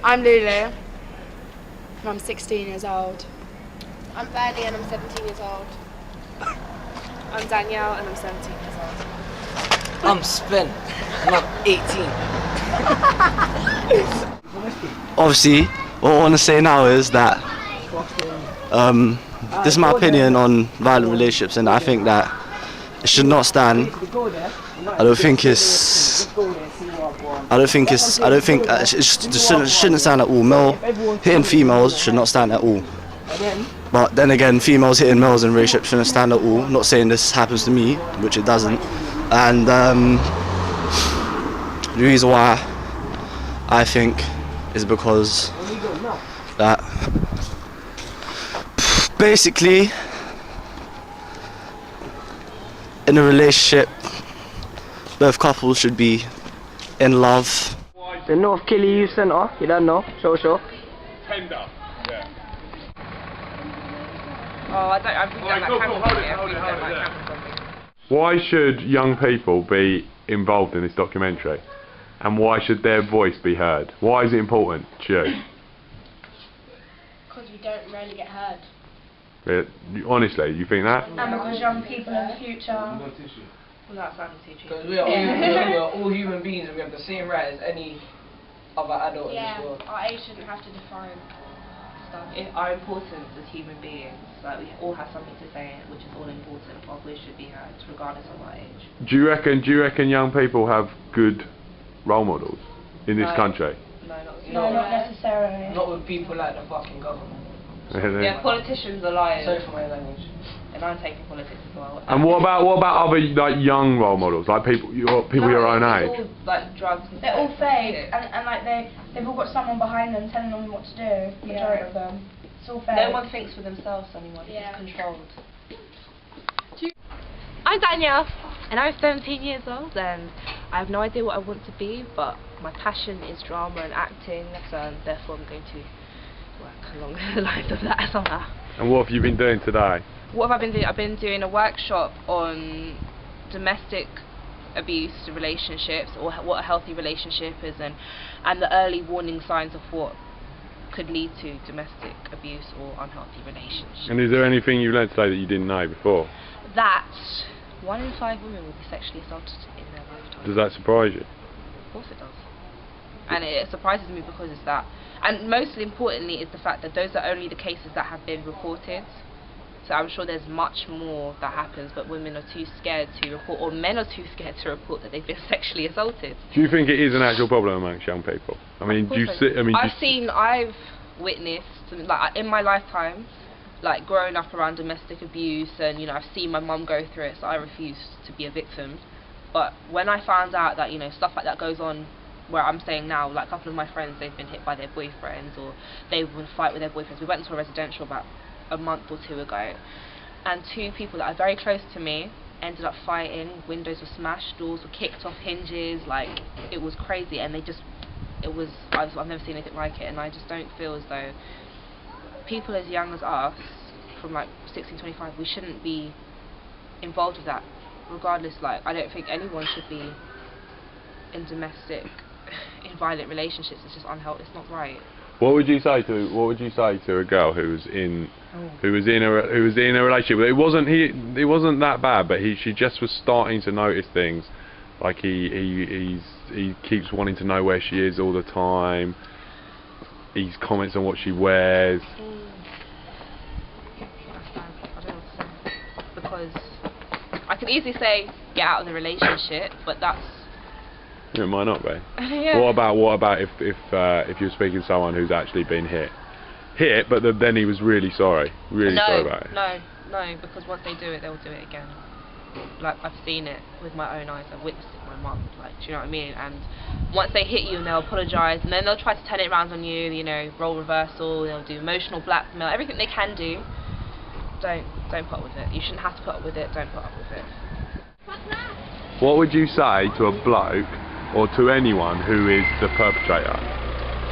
I'm Lulu. I'm 16 years old. I'm Bernie and I'm 17 years old. I'm Danielle and I'm 17 years old. I'm Spin and I'm 18. Obviously, what I want to say now is that this is my opinion on violent relationships, and I think that it should not stand. I don't think it shouldn't stand at all. Male hitting females should not stand at all. But then again, females hitting males in relationships shouldn't stand at all. Not saying this happens to me, which it doesn't. And the reason why I think is because that basically in a relationship both couples should be in love. The North Killy Youth Centre, you don't know? Sure. Tender, yeah. Oh, I really don't like cameras. Why should young people be involved in this documentary? And why should their voice be heard? Why is it important to you? Because we don't rarely get heard. Honestly, you think that? And because young people in the future... Well, that's Because we are all human beings and we have the same right as any other adult in this world. Our age shouldn't have to define stuff. Our importance as human beings, like we all have something to say, which is all important. Our voice should be heard, regardless of our age. Do you reckon young people have good role models in this country? No, not necessarily. Not with people like the fucking government. Yeah, politicians are lying. Sorry for my language. And I'm taking politics as well. And what about other like young role models, like people your own age? All, like drugs. And They're all sex fake, and like they've all got someone behind them telling them what to do. Majority of them. It's all fake. No one thinks for themselves anymore. Yeah. It's controlled. I'm Danielle and I'm 17 years old and I have no idea what I want to be, but my passion is drama and acting, so therefore I'm going to work along the lines of that somehow. And what have you been doing today? What have I been doing? I've been doing a workshop on domestic abuse relationships, or what a healthy relationship is, and the early warning signs of what could lead to domestic abuse or unhealthy relationships. And is there anything you learned today that you didn't know before? That 1 in 5 women will be sexually assaulted in their lifetime. Does that surprise you? Of course it does. And it surprises me because it's that. And most importantly is the fact that those are only the cases that have been reported. So I'm sure there's much more that happens, but women are too scared to report, or men are too scared to report that they've been sexually assaulted. Do you think it is an actual problem amongst young people? I mean, I've witnessed, like in my lifetime, like growing up around domestic abuse, and I've seen my mum go through it, so I refused to be a victim. But when I found out that stuff like that goes on where I'm staying now, like a couple of my friends, they've been hit by their boyfriends, or they would fight with their boyfriends. We went to a residential about a month or two ago, and 2 people that are very close to me ended up fighting. Windows were smashed, doors were kicked off hinges, like it was crazy. And I've never seen anything like it, and I just don't feel as though people as young as us, from like 16, 25, we shouldn't be involved with that. Regardless, like I don't think anyone should be in violent relationships. It's just unhealthy. It's not right. What would you say to a girl who was in a relationship? It wasn't that bad, but she just was starting to notice things, like he keeps wanting to know where she is all the time. He comments on what she wears. I don't know what to say, because I could easily say get out of the relationship, but that's. It might not be. Yeah. What about if you're speaking to someone who's actually been hit, but then he was really sorry sorry about it? No, because once they do it, they'll do it again. Like I've seen it with my own eyes. I've witnessed it with my mum. Like, do you know what I mean? And once they hit you, and they'll apologise, and then they'll try to turn it around on you. Role reversal. They'll do emotional blackmail. Everything they can do. Don't put up with it. You shouldn't have to put up with it. Don't put up with it. What would you say to a bloke, or to anyone who is the perpetrator?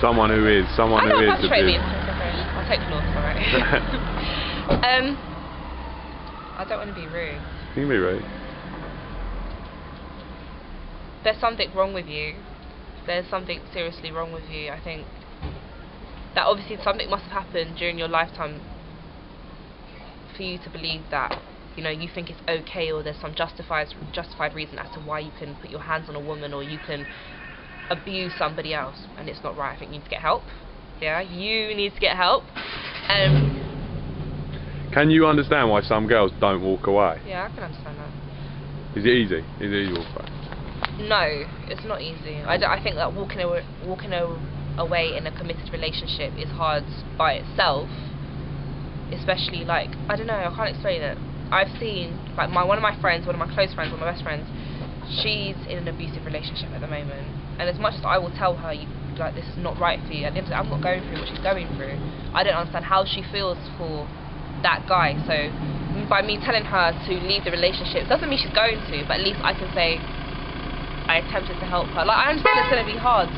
Someone who is I'll take the loss, alright. I don't want to be rude. You can be rude. There's something wrong with you. There's something seriously wrong with you. I think that obviously something must have happened during your lifetime for you to believe that, you know, you think it's okay, or there's some justified reason as to why you can put your hands on a woman or you can abuse somebody else, and it's not right. I think you need to get help. Yeah, you need to get help. Can you understand why some girls don't walk away? Yeah, I can understand that. Is it easy? Is it easy to walk away? No, it's not easy. I think that walking away in a committed relationship is hard by itself, especially, like, I don't know, I can't explain it. I've seen, like, one of my friends, one of my close friends, one of my best friends, she's in an abusive relationship at the moment, and as much as I will tell her, like, this is not right for you, at the end of the day, I'm not going through what she's going through. I don't understand how she feels for that guy, so by me telling her to leave the relationship doesn't mean she's going to, but at least I can say I attempted to help her. Like, I understand it's going to be hard.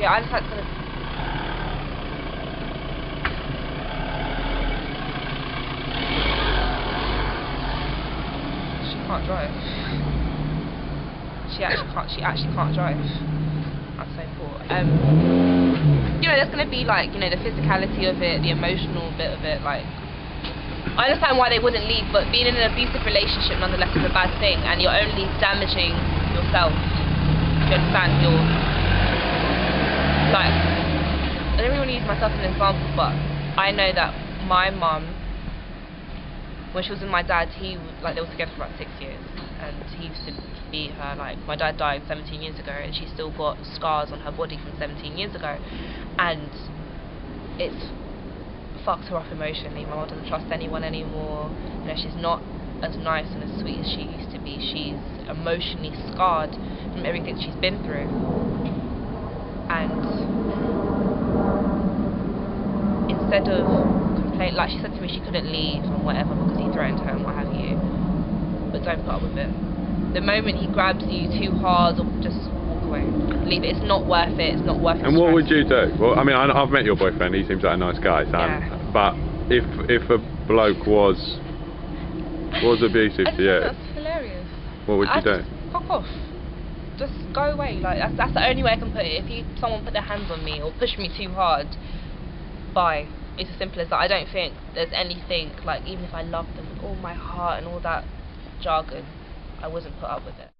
Yeah, I understand it's going to... She can't drive. She actually can't drive. That's so poor. You know, there's going to be, like, you know, the physicality of it, the emotional bit of it, like, I understand why they wouldn't leave, but being in an abusive relationship nonetheless is a bad thing, and you're only damaging yourself. You understand? You're, like, I don't really want to use myself as an example, but I know that my mum, when she was with my dad, they were together for about 6 years, and he used to be her, like, my dad died 17 years ago, and she's still got scars on her body from 17 years ago, and it's fucked her off emotionally. My mum doesn't trust anyone anymore. You know, she's not as nice and as sweet as she used to be. She's emotionally scarred from everything she's been through. And instead of complain, like, she said to me she couldn't leave and whatever because he threatened her and what have you. But don't put up with it. The moment he grabs you too hard, or just walk away. Leave it. It's not worth it. It's not worth it. And what would you do? Well, I mean, I've met your boyfriend. He seems like a nice guy, Sam. Yeah. But if a bloke was abusive to you, That's hilarious. what would you do? Just fuck off. Just go away. Like, that's the only way I can put it. If someone put their hands on me or push me too hard, bye. It's as simple as that. I don't think there's anything, like, even if I loved them with all my heart and all that jargon, I wouldn't put up with it.